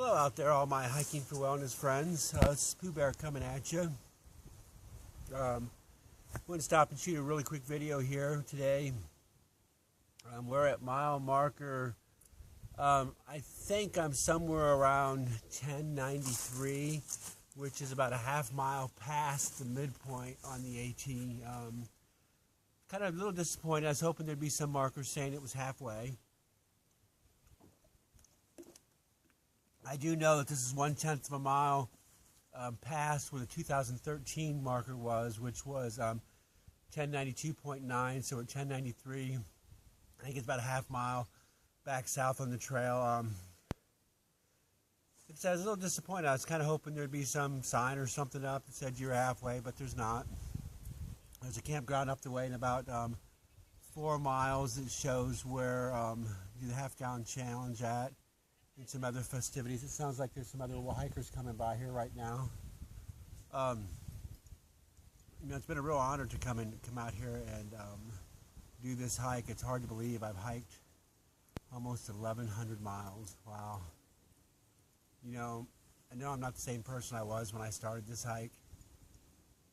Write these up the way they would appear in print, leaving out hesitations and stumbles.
Hello out there, all my Hiking for Wellness friends. This is Pooh Bear coming at you. I'm going to stop and shoot a really quick video here today. We're at mile marker, I think I'm somewhere around 1093, which is about a half mile past the midpoint on the AT. Kind of a little disappointed. I was hoping there'd be some markers saying it was halfway. I do know that this is 1/10 of a mile past where the 2013 marker was, which was 1092.9. So at 1093, I think it's about a half mile back south on the trail. I was a little disappointed. I was kind of hoping there'd be some sign or something up that said you're halfway, but there's not. There's a campground up the way in about 4 miles that shows where you do the half-gallon challenge at. And some other festivities. It sounds like there's some other hikers coming by here right now. It's been a real honor to come out here and do this hike. It's hard to believe I've hiked almost 1,100 miles. Wow. I know I'm not the same person I was when I started this hike.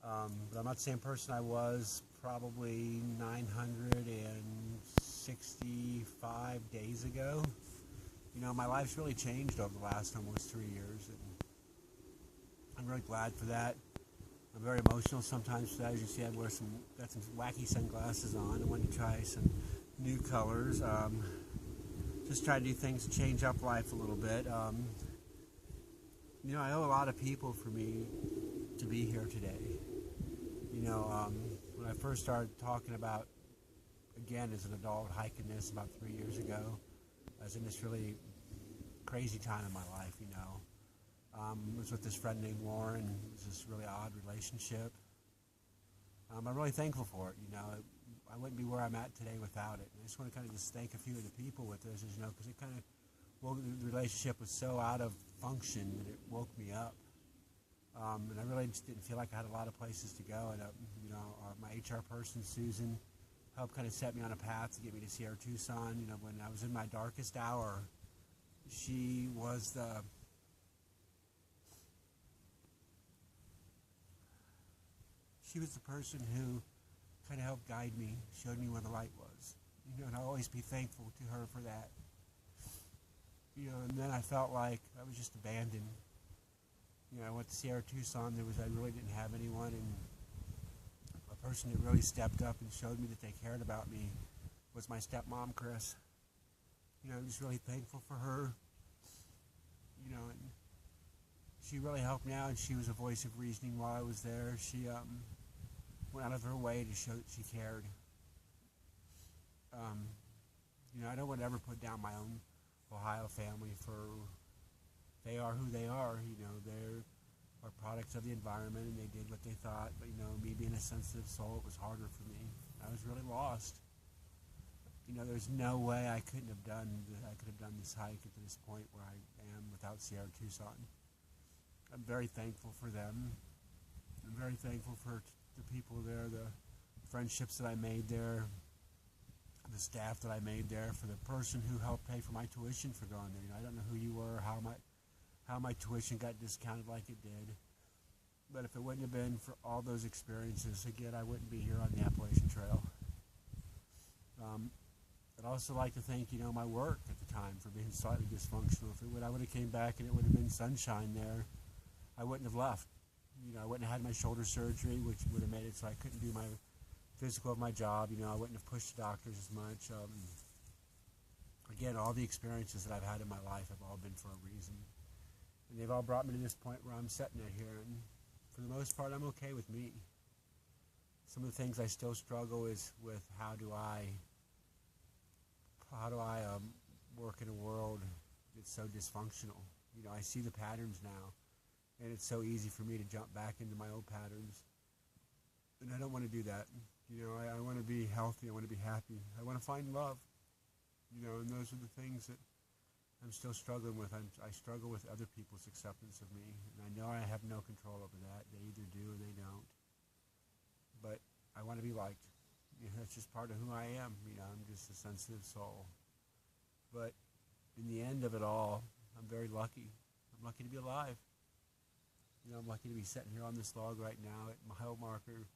But I'm not the same person I was probably 965 days ago. My life's really changed over the last almost 3 years, and I'm really glad for that. I'm very emotional sometimes today. As you see, got some wacky sunglasses on. I wanted to try some new colors. Just try to do things to change up life a little bit. I owe a lot of people for me to be here today. When I first started talking about, again, as an adult, hiking this about 3 years ago, I was in this really crazy time in my life, I was with this friend named Lauren. It was this really odd relationship. I'm really thankful for it, I wouldn't be where I'm at today without it. And I just want to kind of just thank a few of the people with this, because it kind of, the relationship was so out of function that it woke me up. And I really just didn't feel like I had a lot of places to go. And, my HR person, Susan, helped kind of set me on a path to get me to Sierra Tucson. When I was in my darkest hour, she was the person who kind of helped guide me, showed me where the light was. And I'll always be thankful to her for that. And then I felt like I was just abandoned. I went to Sierra Tucson. I really didn't have anyone, and a person that really stepped up and showed me that they cared about me was my stepmom, Chris. I'm just really thankful for her. And she really helped me out, and she was a voice of reasoning while I was there. She went out of her way to show that she cared. I don't want to ever put down my own Ohio family they are who they are. They're products of the environment, and they did what they thought. But me being a sensitive soul, it was harder for me. I was really lost. There's no way I could have done this hike to this point where I am without Sierra Tucson. I'm very thankful for them. I'm very thankful for the people there, the friendships that I made there, the staff that I made there, for the person who helped pay for my tuition for going there. I don't know who you were, how my tuition got discounted like it did. But if it wouldn't have been for all those experiences, again, I wouldn't be here on the Appalachian Trail. I'd also like to thank, my work at the time for being slightly dysfunctional. If I would have came back and it would have been sunshine there, I wouldn't have left. I wouldn't have had my shoulder surgery, which would have made it so I couldn't do my physical of my job. I wouldn't have pushed the doctors as much. Again, all the experiences that I've had in my life have all been for a reason. And they've all brought me to this point where I'm sitting at here, and for the most part, I'm okay with me. Some of the things I still struggle is with how do I work in a world that's so dysfunctional. I see the patterns now, and it's so easy for me to jump back into my old patterns. And I don't want to do that. I want to be healthy. I want to be happy. I want to find love. And those are the things that I'm still struggling with. I struggle with other people's acceptance of me, and I know I have no control over that. They either do or they don't. But I want to be liked. That's just part of who I am. I'm just a sensitive soul. But in the end of it all, I'm very lucky. I'm lucky to be alive. You know, I'm lucky to be sitting here on this log right now at mile marker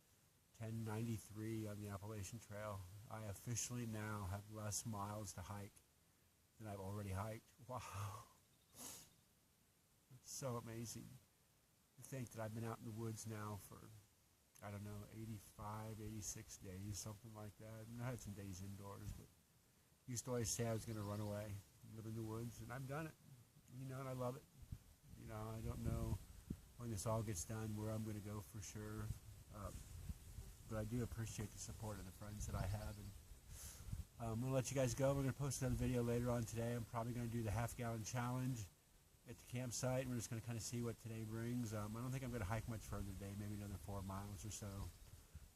1093 on the Appalachian Trail. I officially now have less miles to hike than I've already hiked. Wow. It's so amazing to think that I've been out in the woods now for, I don't know, 85, 86 days, something like that. I mean, I had some days indoors, but used to always say I was going to run away and live in the woods, and I've done it. You know, and I love it. You know, I don't know when this all gets done where I'm going to go for sure, but I do appreciate the support of the friends that I have. And I'm going to let you guys go. We're going to post another video later on today. I'm probably going to do the half-gallon challenge at the campsite. We're just going to kind of see what today brings. I don't think I'm going to hike much further today, maybe another 4 miles or so.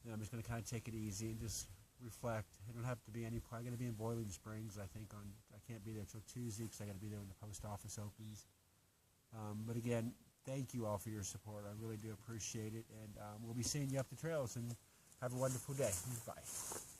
And I'm just going to kind of take it easy and just reflect. I don't have to be I'm going to be in Boiling Springs, I think. I can't be there till Tuesday because I got to be there when the post office opens. But again, thank you all for your support. I really do appreciate it. And we'll be seeing you up the trails, and have a wonderful day. Bye.